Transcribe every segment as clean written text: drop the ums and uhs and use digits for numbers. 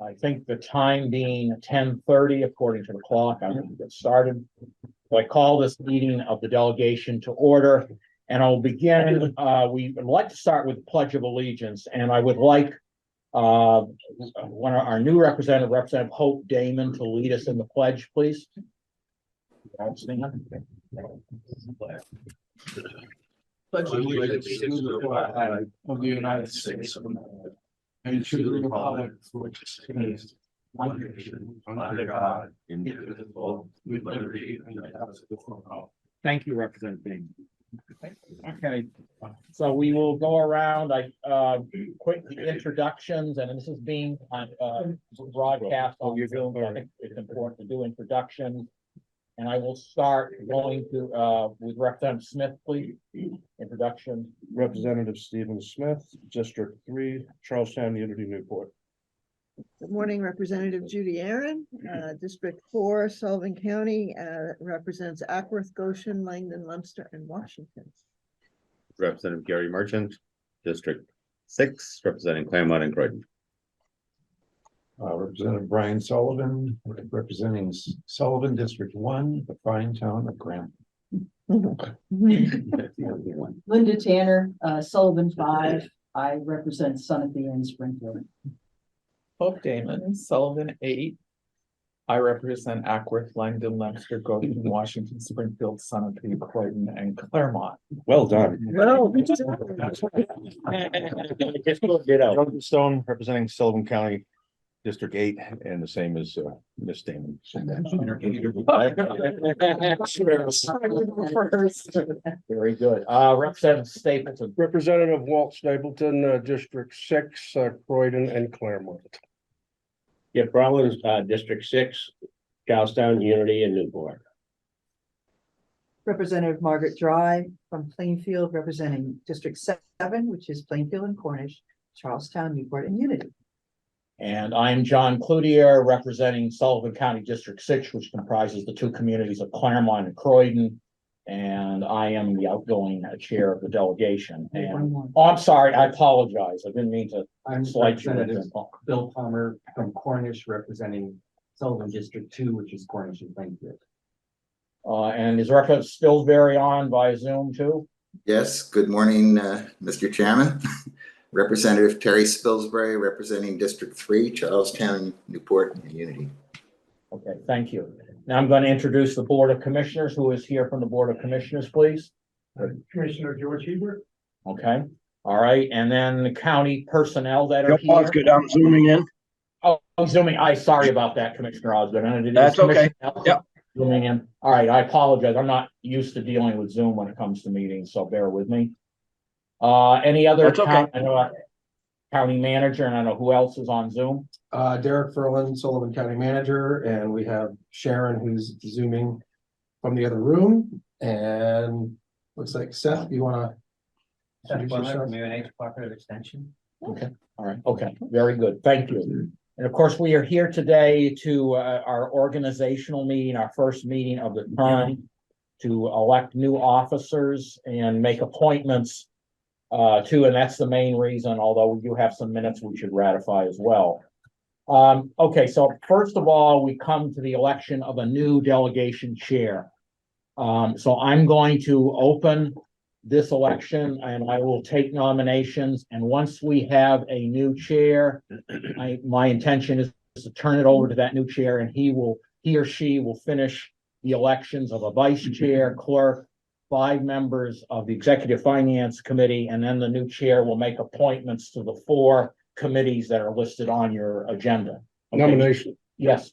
I think the time being 10:30, according to the clock, I'm going to get started. So I call this meeting of the delegation to order, and I'll begin. We would like to start with the Pledge of Allegiance, and I would like one of our new Representative Hope Damon, to lead us in the pledge, please. Pledge allegiance to the flag of the United States of America and to the republic for which it stands, one nation, under God, indivisible, with liberty and justice for all. Thank you, Representative Damon. Okay, so we will go around. Quick introductions, and this is being broadcast on Zoom. I think it's important to do introductions. And I will start going to with Representative Smith, please. Introduction. Representative Stephen Smith, District 3, Charlestown, Unity, Newport. Good morning, Representative Judy Aaron, District 4, Sullivan County, represents Ackworth, Goshen, Langdon, Leominster, and Washington. Representative Gary Merchant, District 6, representing Claremont and Croydon. Representative Brian Sullivan, representing Sullivan District 1, the fine town of Graham. Linda Tanner, Sullivan 5. I represent Sunapee and Springfield. Hope Damon, Sullivan 8. I represent Ackworth, Langdon, Leominster, Goshen, Washington, Springfield, Sunapee, Croydon, and Claremont. Well done. Well, Jonathan Stone, representing Sullivan County, District 8, and the same as Miss Damon. Very good. Representative Stapleton. Representative Walt Stapleton, District 6, Croydon and Claremont. Jeff Rollins, District 6, Charlestown, Unity, and Newport. Representative Margaret Dry from Plainfield, representing District 7, which is Plainfield and Cornish, Charlestown, Newport, and Unity. And I'm John Cloutier, representing Sullivan County District 6, which comprises the two communities of Claremont and Croydon. And I am the outgoing chair of the delegation. And I'm sorry, I apologize. I didn't mean to. I'm Representative Bill Palmer from Cornish, representing Sullivan District 2, which is Cornish and Plainfield. And is Representative Spilsbury on by Zoom too? Yes, good morning, Mr. Chairman. Representative Terry Spilsbury, representing District 3, Charlestown, Newport, and Unity. Okay, thank you. Now I'm going to introduce the Board of Commissioners. Who is here from the Board of Commissioners, please? Commissioner George Hebert. Okay, all right, and then the county personnel that are here. Osgood, I'm zooming in. Oh, zooming. Sorry about that, Commissioner Osgood. That's okay. Yep. Zooming in. All right, I apologize. I'm not used to dealing with Zoom when it comes to meetings, so bear with me. Any other? That's okay. I know county manager, and I know who else is on Zoom. Derek Ferlin, Sullivan County Manager, and we have Sharon, who's zooming from the other room. And looks like Seth, you want to introduce yourself? Cooperative Extension. Okay, all right, okay, very good, thank you. And of course, we are here today to our organizational meeting, our first meeting of the term, to elect new officers and make appointments and that's the main reason, although we do have some minutes we should ratify as well. Okay, so first of all, we come to the election of a new delegation chair. So I'm going to open this election and I will take nominations. And once we have a new chair, my intention is to turn it over to that new chair, and he or she will finish the elections of a vice chair, clerk, 5 members of the Executive Finance Committee, and then the new chair will make appointments to the 4 committees that are listed on your agenda. Okay. Nomination. Yes.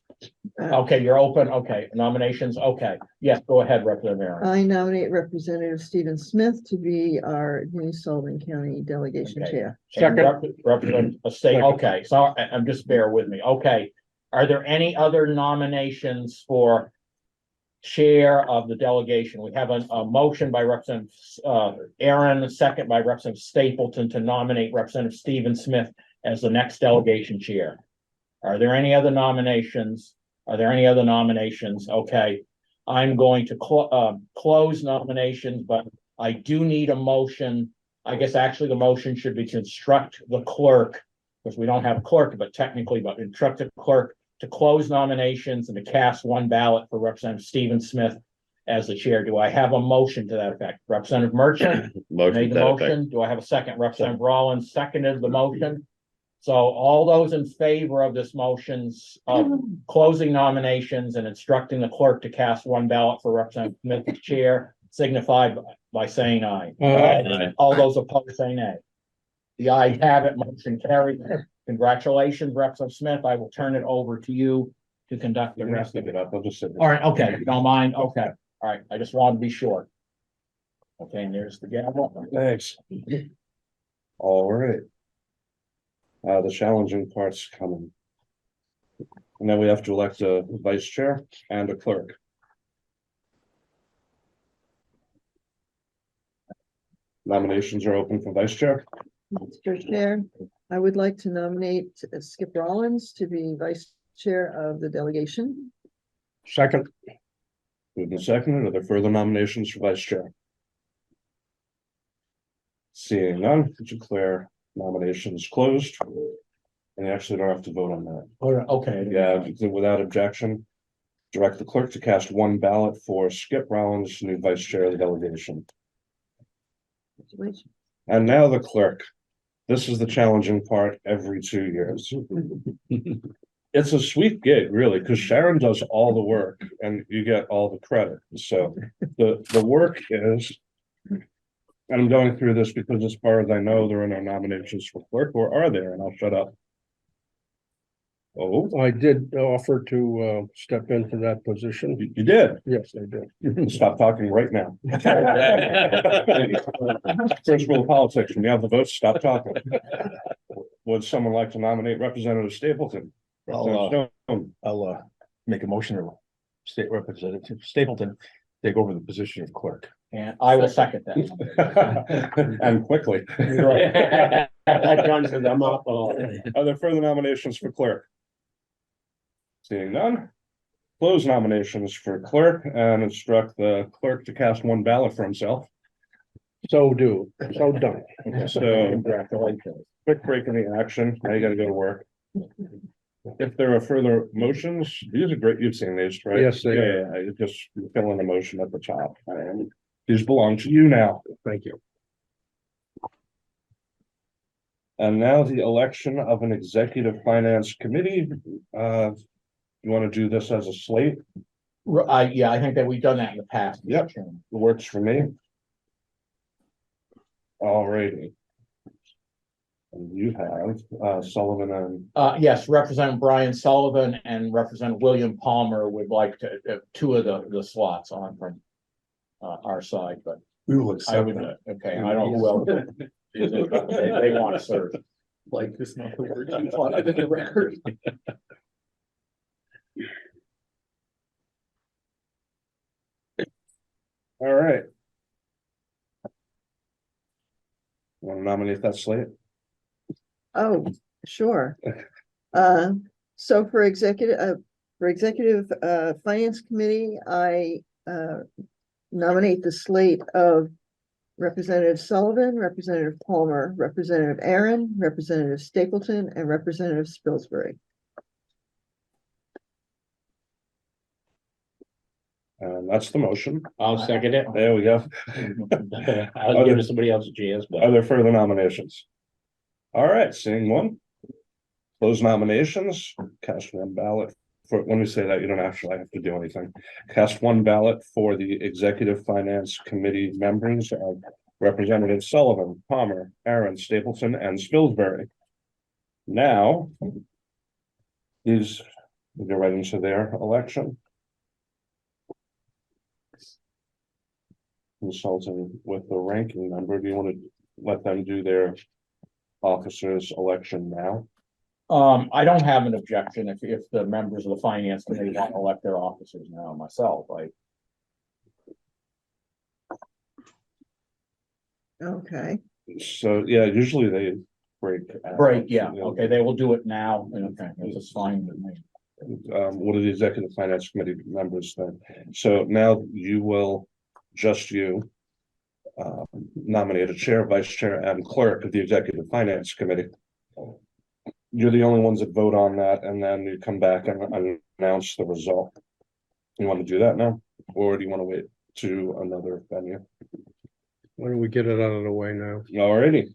Okay, you're open. Okay, nominations. Okay. Yes, go ahead, Representative Aaron. I nominate Representative Stephen Smith to be our new Sullivan County Delegation Okay. Chair. Second. Representative State. Okay, so I'm just bear with me. Okay. Are there any other nominations for chair of the delegation? We have a motion by Representative Aaron, a second by Representative Stapleton to nominate Representative Stephen Smith as the next delegation chair. Are there any other nominations? Okay, I'm going to close nominations, but I do need a motion. I guess actually the motion should be to instruct the clerk because we don't have a clerk, but technically, but instruct the clerk to close nominations and to cast one ballot for Representative Stephen Smith as the chair. Do I have a motion to that effect? Representative Merchant Motion made to the that effect. motion. Do I have a second? Representative Rollins seconded the motion. So all those in favor of this motions of closing nominations and instructing the clerk to cast one ballot for Representative Smith as chair signify by saying aye. Aye. All those opposed say nay. The ayes have it, motion carried. Congratulations, Representative Smith. I will turn it over to you to conduct the You're gonna rest of stick it. it up. I'll just sit. All right, okay, if you don't mind, okay, all right, I just wanted to be sure. Okay, and there's the gavel. Thanks. All right. The challenging part's coming. And then we have to elect a vice chair and a clerk. Nominations are open for vice chair. Mr. Chair, I would like to nominate Skip Rollins to be vice chair of the delegation. Second. Moved and seconded. Are there further nominations for vice chair? Seeing none, declare nominations closed. And you actually don't have to vote on that. Okay. Yeah, without objection. Direct the clerk to cast one ballot for Skip Rollins, new vice chair of the delegation. And now the clerk. This is the challenging part every 2 years. It's a sweet gig, really, because Sharon does all the work and you get all the credit. So the work is, and I'm going through this because as far as I know, there are no nominations for clerk, or are there? And I'll shut up. Oh, I did offer to step into that position. you did. Yes, I did. Stop talking right now. First rule of politics, when you have the votes, stop talking. Would someone like to nominate Representative Stapleton? Representative Stone. I'll make a motion to State Representative Stapleton take over the position of clerk. And I will second that. And quickly. John says I'm up. Are there further nominations for clerk? Seeing none. Close nominations for clerk and instruct the clerk to cast one ballot for himself. So done. So Congratulations. quick break in the action. Now you gotta go to work. If there are further motions, these are great. You've seen these, right? Yes, they are. Yeah, you just fill in the motion at the top. And these belong to you now. Thank you. And now the election of an executive finance committee. You want to do this as a slate? Yeah, I think that we've done that in the past. Yep. Works for me. Alrighty. And you have Sullivan and Yes, Representative Brian Sullivan and Representative William Palmer would like to, two of the slots on from our side, but We will I accept would, that. okay, I don't know who else. They want to serve. Like this, not the word. The record. all right. Want to nominate that slate? Oh, sure. So for executive finance committee, I nominate the slate of Representative Sullivan, Representative Palmer, Representative Aaron, Representative Stapleton, and Representative Spilsbury. And that's the motion. I'll second it. There we go. I'll give somebody else a chance, Are but there further nominations? All right, seeing one. Close nominations, cast one ballot for, when we say that, you don't actually have to do anything. Cast one ballot for the Executive Finance Committee members of Representative Sullivan, Palmer, Aaron, Stapleton, and Spilsbury. Now, these, we go right into their election. Consulting with the ranking member, do you want to let them do their officers election now? I don't have an objection if the members of the finance committee want to elect their officers now myself, Okay, So, yeah, usually they break. yeah, okay, they will do it now, okay, that's fine with me. What are the Executive Finance Committee members then? So now you will, just you, nominate a chair, vice chair, and clerk of the Executive Finance Committee. you're the only ones that vote on that, and then you come back and announce the result. You want to do that now, or do you want to wait to another venue? Why don't we get it out of the way now? Alrighty.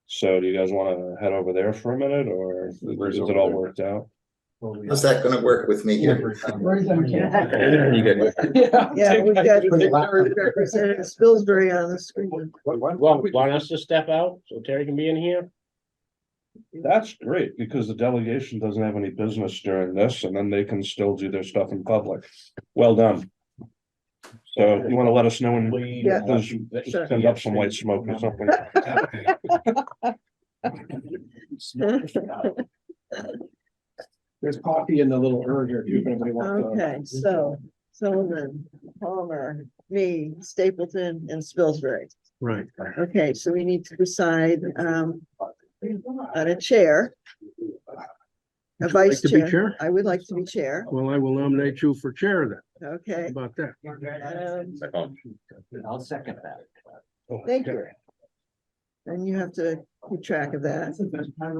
So do you guys want to head over there for a minute, or is it all worked out? How's that gonna work with me here? You good? Yeah, we've got Representative Spilsbury on the screen. Want us to step out so Terry can be in here? That's great, because the delegation doesn't have any business during this, and then they can still do their stuff in public. Well done. So you want to let us know when Yeah. Sure. send up some white smoke or something? There's coffee in the little urger if anybody wants. Okay, so Sullivan, Palmer, me, Stapleton, and Spilsbury. Right. Okay, so we need to decide on a chair. A vice to be chair. chair? I would like to be chair. Well, I will nominate you for chair then. How Okay. about that? I'll second that. Thank you. And you have to keep track of that.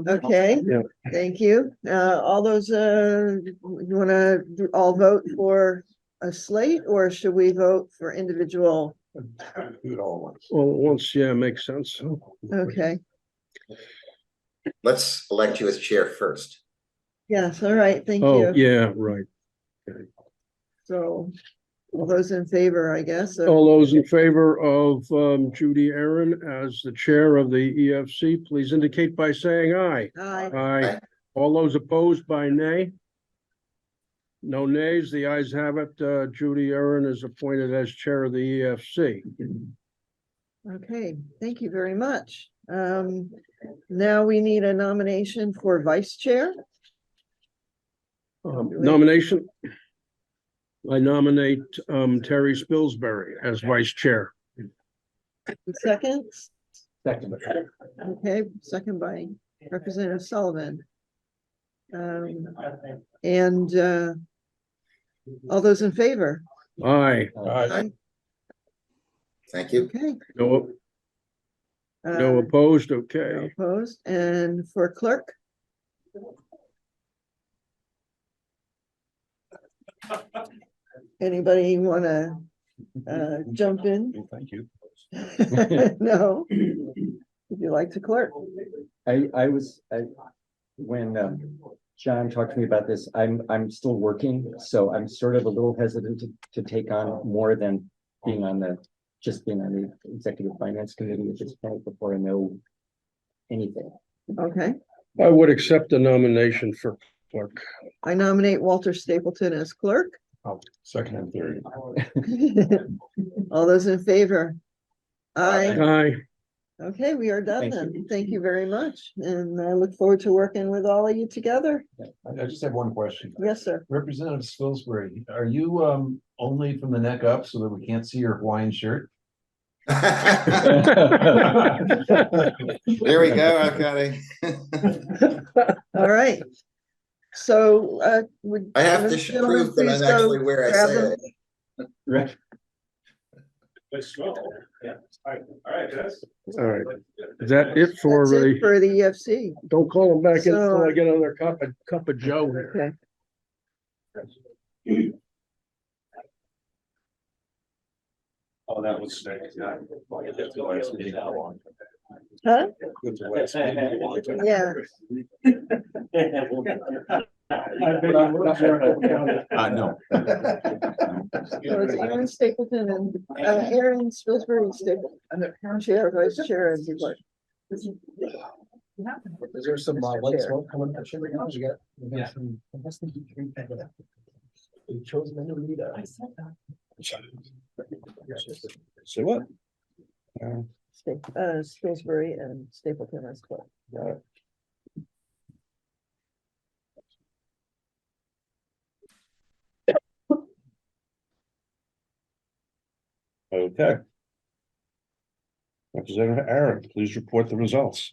Okay, Yeah. thank you. All those, you wanna all vote for a slate, or should we vote for individual? Do it all at once. Well, once, yeah, makes sense. Okay, Let's elect you as chair first. yes, all right, thank Oh, you. yeah, right. So, all those in favor, I guess. All those in favor of Judy Aaron as the chair of the EFC, please indicate by saying aye. Aye. Aye. All those opposed by nay? No nays, the ayes have it. Judy Aaron is appointed as chair of the EFC. Okay, thank you very much. Now we need a nomination for vice chair. Nomination. I nominate Terry Spilsbury as vice chair. Second, Second. okay, second by Representative Sullivan. And all those in favor? Aye. Aye. Thank you. Okay. No opposed, okay. Opposed, and for clerk? Anybody wanna jump in? Thank you. No? Would you like to clerk? When John talked to me about this, I'm still working, so I'm sort of a little hesitant to take on more than being on the executive finance committee at this point before I know anything. Okay, I would accept the nomination for clerk. I nominate Walter Stapleton as clerk. Second and third. All those in favor? Aye. Aye. Okay, we are done Thank then. you. Thank you very much, and I look forward to working with all of you together. I just have one question. Yes, sir. Representative Spilsbury, are you only from the neck up so that we can't see your Hawaiian shirt? There we go, okay. All right. So, would. I have to gentlemen, prove that please I'm go actually where I grab say them. Right. All right. Is that it for That's it the, for the EFC. don't call them back in until So- I get another cup of Joe here. Okay. Oh, that was sick. Huh? Yeah. No. So it's Aaron Stapleton and Aaron Spilsbury Stapleton, chair, vice chair, and board. Is there some light smoke coming? Yeah. You chose Menolita. So what? Spilsbury and Stapleton as clerk. Okay. Representative Aaron, please report the results.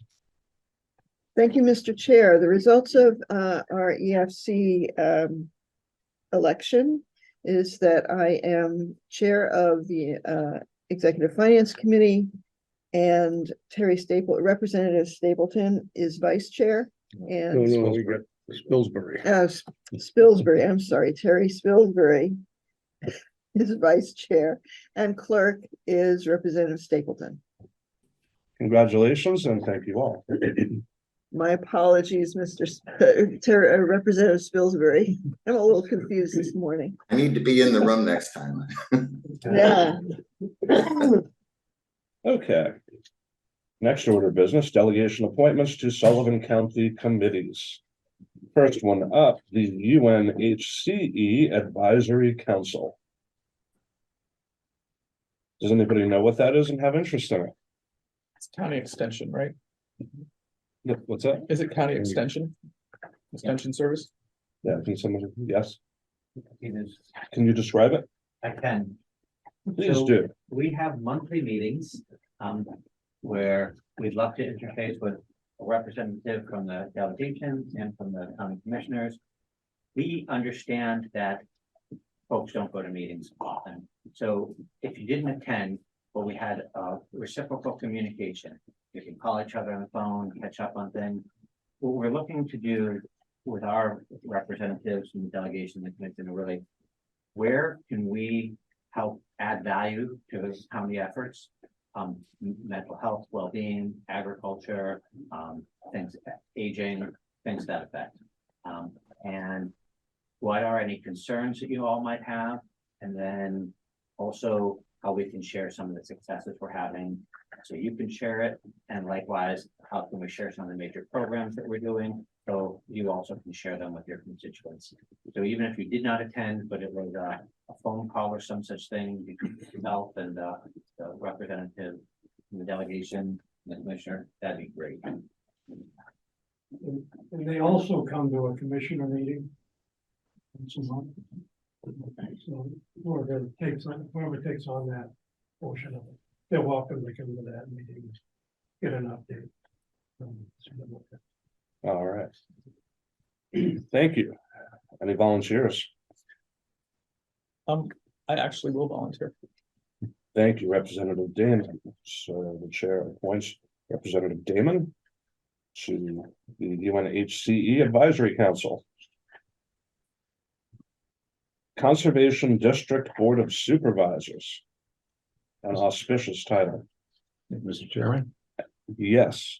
Thank you, Mr. Chair. The results of our EFC election is that I am chair of the Executive Finance Committee. And Representative Stapleton is vice chair. And we got Spilsbury. Spilsbury, I'm sorry, Terry Spilsbury is vice chair, and clerk is Representative Stapleton. Congratulations and thank you all. My apologies, Representative Spilsbury. I'm a little confused this morning. I need to be in the room next time. Yeah. Okay. Next order of business, delegation appointments to Sullivan County committees. First one up, the UNHCE Advisory Council. Does anybody know what that is and have interest in it? It's county extension, right? What's that? Is it county extension? Extension service? Yeah, can someone, yes. Can you describe it? I can. Please So, do. We have monthly meetings, where we'd love to interface with a representative from the delegation and from the county commissioners. We understand that folks don't go to meetings often. So if you didn't attend, but we had reciprocal communication, you can call each other on the phone, catch up on things. What we're looking to do with our representatives and the delegation that commits in really, where can we help add value to the county efforts? Mental health, well-being, agriculture, things, aging, things to that effect. And what are any concerns that you all might have? And then also how we can share some of the successes we're having. So you can share it, and likewise, how can we share some of the major programs that we're doing? So you also can share them with your constituents. So even if you did not attend, but it was a phone call or some such thing, you can help, and the representative, the delegation, the commissioner, that'd be great. And they also come to a commissioner meeting once a month. So whoever takes on that portion of it, they're welcome to come to that meeting, get an update. All right. Thank you. Any volunteers? I actually will volunteer. Thank you, Representative Damon. So the chair appoints Representative Damon to the UNHCE Advisory Council. Conservation District Board of Supervisors. An auspicious title. Mr. Chairman. Yes.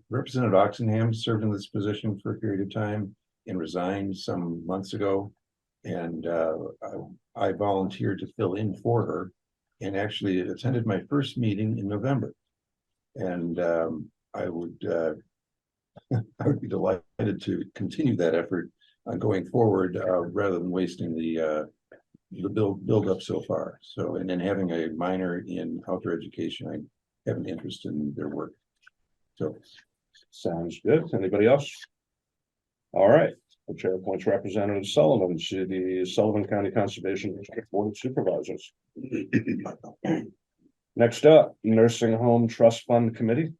Representative Oxenham served in this position for a period of time and resigned some months ago. And I volunteered to fill in for her and actually attended my first meeting in November. And I would be delighted to continue that effort going forward rather than wasting the build up so far. So, and then having a minor in outdoor education, I have an interest in their work. So sounds good. Anybody else? All right. The chair appoints Representative Sullivan to the Sullivan County Conservation District Board of Supervisors. Next up, Nursing Home Trust Fund Committee.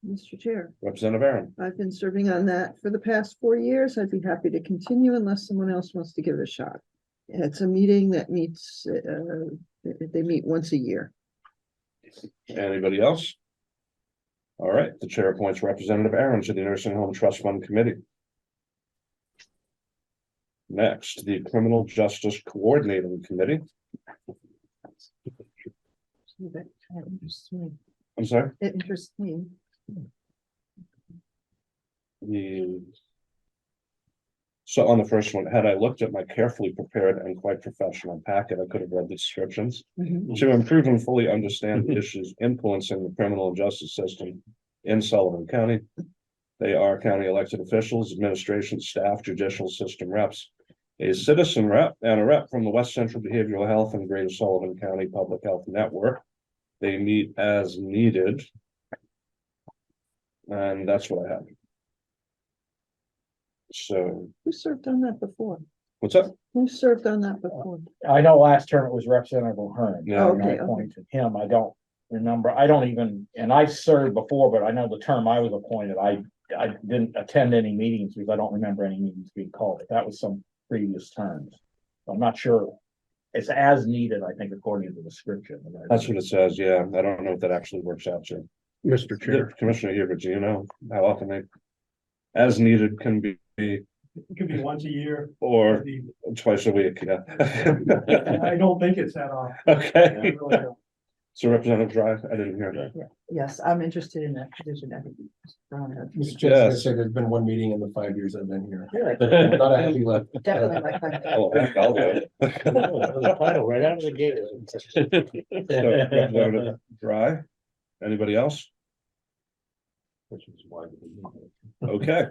Mr. Chair, Representative Aaron. I've been serving on that for the past 4 years. I'd be happy to continue unless someone else wants to give it a shot. It's a meeting that meets, they meet once a year. Anybody else? All right, the chair appoints Representative Aaron to the Nursing Home Trust Fund Committee. Next, the Criminal Justice Coordinating Committee. That interests me. I'm sorry? It interests me. So on the first one, had I looked at my carefully prepared and quite professional packet, I could have read the descriptions. To improve and fully understand the issues influencing the criminal justice system in Sullivan County. They are county elected officials, administration staff, judicial system reps, a citizen rep, and a rep from the West Central Behavioral Health and Greater Sullivan County Public Health Network. They meet as needed. And that's what I have. So. Who served on that before? What's up? Who served on that before? I know last term it was Representative O'Hearn. Yeah. And I appointed him. I don't remember. I don't even, and I've served before, but I know the term I was appointed, I didn't attend any meetings because I don't remember any meetings being called. That was some previous terms. I'm not sure It's as needed, I think, according to the description. That's what it says, yeah. I don't know if that actually works out, so. Mr. Chair. Commissioner Hebert, do you know how often they, as needed can be, It could be once a year. or twice a week, yeah. I don't think it's that often. Okay. So Representative Dry, I didn't hear that. Yes, I'm interested in that position. I think. Mr. Chair, I was gonna say there's been one meeting in the 5 years I've been here. Not a heavy lift. Definitely my kind. Oh, heck, I'll go. Title right out of the gate. So, Representative Dry, anybody else? Okay.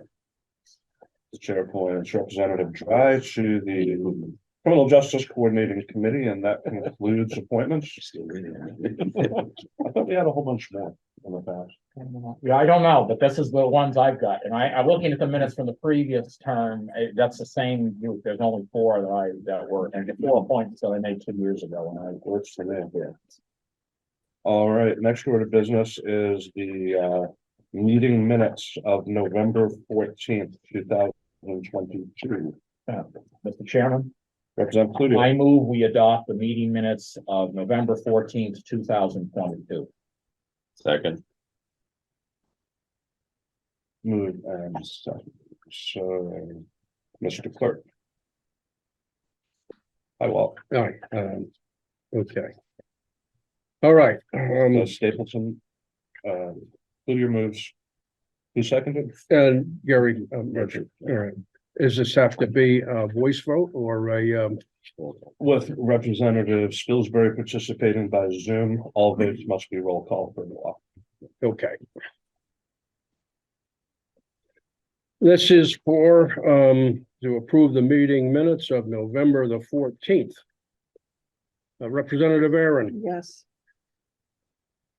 The chair appoints Representative Dry to the Criminal Justice Coordinating Committee, and that concludes appointments. I thought we had a whole bunch more in the past. Yeah, I don't know, but this is the ones I've got, and I'm looking at the minutes from the previous term, that's the same group, there's only four that were, and 4 appointments that I made 2 years ago, and I worked for them here. All right, next order of business is the meeting minutes of November 14th, 2022. Mr. Chairman, Representative Cloutier. I move we adopt the meeting minutes of November 14th, 2022. Second. Move and second. So, Mr. Clerk. Hi, Walt. Okay. All right, Stapleton. Cloutier moves. Who seconded? and Gary, Merchant, all right. Does this have to be a voice vote or a, With Representative Spilsbury participating by Zoom, all votes must be roll call for the law. okay. This is for, to approve the meeting minutes of November the 14th. Representative Aaron, Yes.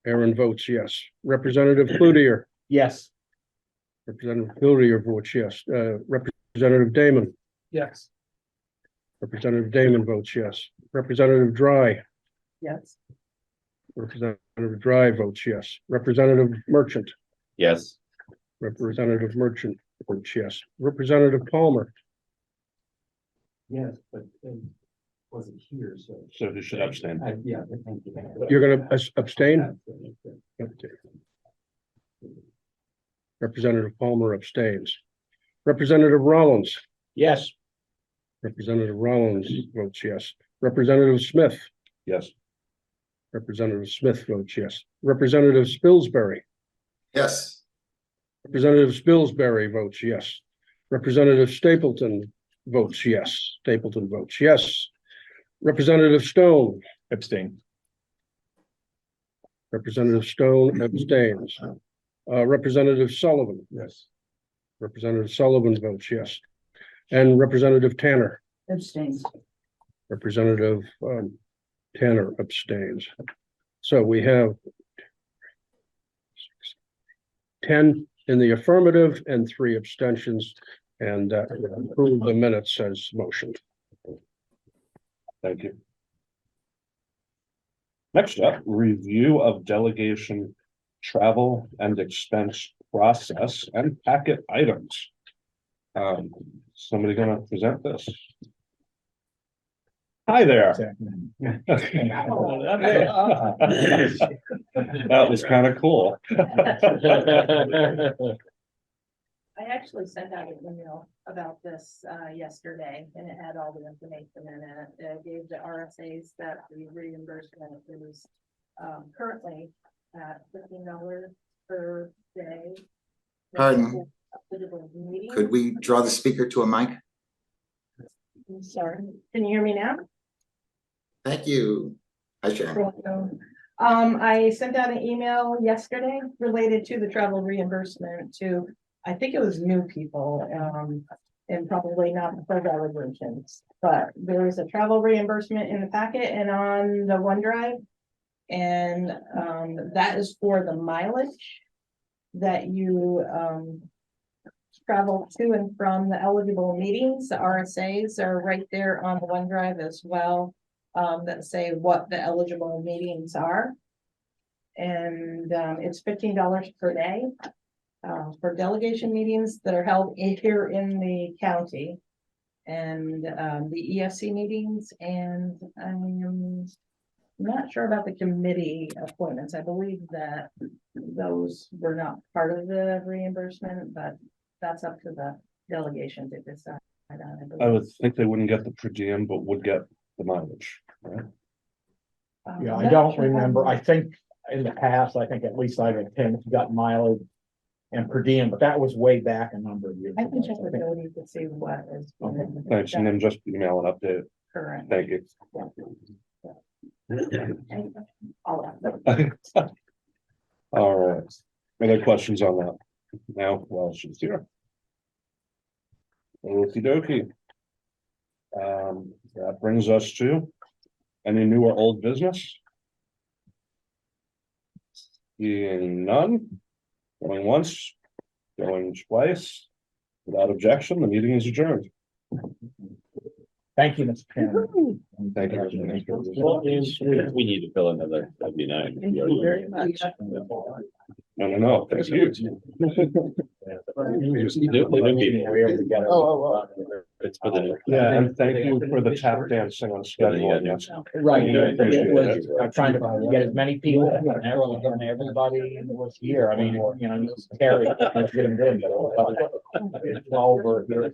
Aaron votes yes. Representative Cloutier, Yes. Representative Cloutier votes yes. Representative Damon, Yes. Representative Damon votes yes. Representative Dry, Yes. Representative Dry votes yes. Representative Merchant, Yes. Representative Merchant votes yes. Representative Palmer, Yes, but wasn't here, so. So who should abstain? Yeah, thank you. you're gonna abstain? Okay. Representative Palmer abstains. Representative Rollins, Yes. Representative Rollins votes yes. Representative Smith, Yes. Representative Smith votes yes. Representative Spilsbury, Yes. Representative Spilsbury votes yes. Representative Stapleton votes yes. Stapleton votes yes. Representative Stone, Abstain. Representative Stone abstains. Representative Sullivan, Yes. Representative Sullivan votes yes. And Representative Tanner, Abstains. Representative Tanner abstains. So we have 10 in the affirmative and 3 abstentions, and approve the minutes as motioned. Thank you. Next up, review of delegation travel and expense process and packet items. Somebody gonna present this? Hi there. That was kind of cool. I actually sent out an email about this yesterday, and it had all the information in it. It gave the RSAs that the reimbursement is currently at $15 per day. Pardon? Could we draw the speaker to a mic? I'm sorry, can you hear me now? Thank you. Hi, Sharon. I sent out an email yesterday related to the travel reimbursement to, I think it was new people, and probably not the full delegations, but there is a travel reimbursement in the packet and on the OneDrive. And that is for the mileage that you travel to and from the eligible meetings. The RSAs are right there on the OneDrive as well, that say what the eligible meetings are. And it's $15 per day for delegation meetings that are held here in the county. and the ESC meetings, and I'm not sure about the committee appointments. I believe that those were not part of the reimbursement, but that's up to the delegation to decide on. I believe. would think they wouldn't get the per diem, but would get the mileage, right? Yeah, I'm I not don't sure. remember. I think in the past, I think at least I've got mileage and per diem, but that was way back a number of years I can ago. check with Jody to see what is. Thanks, and then just email an update. Current. Thank you. All that. All right. Any questions on that? Now, well, she's here. Okey dokey. That brings us to any new or old business? Seeing none, going once, going twice. Without objection, the meeting is adjourned. Thank you, Mr. Chairman. Thank Well, we need to fill another 79. Thank you very much. No, thank you. It's for the. Yeah, and thank you for the tap dancing on schedule. Yes. Right, Appreciate it was, it. I'm trying to get as many people, and everybody was here, I mean, you know, Terry, let's get him in. It's well over here.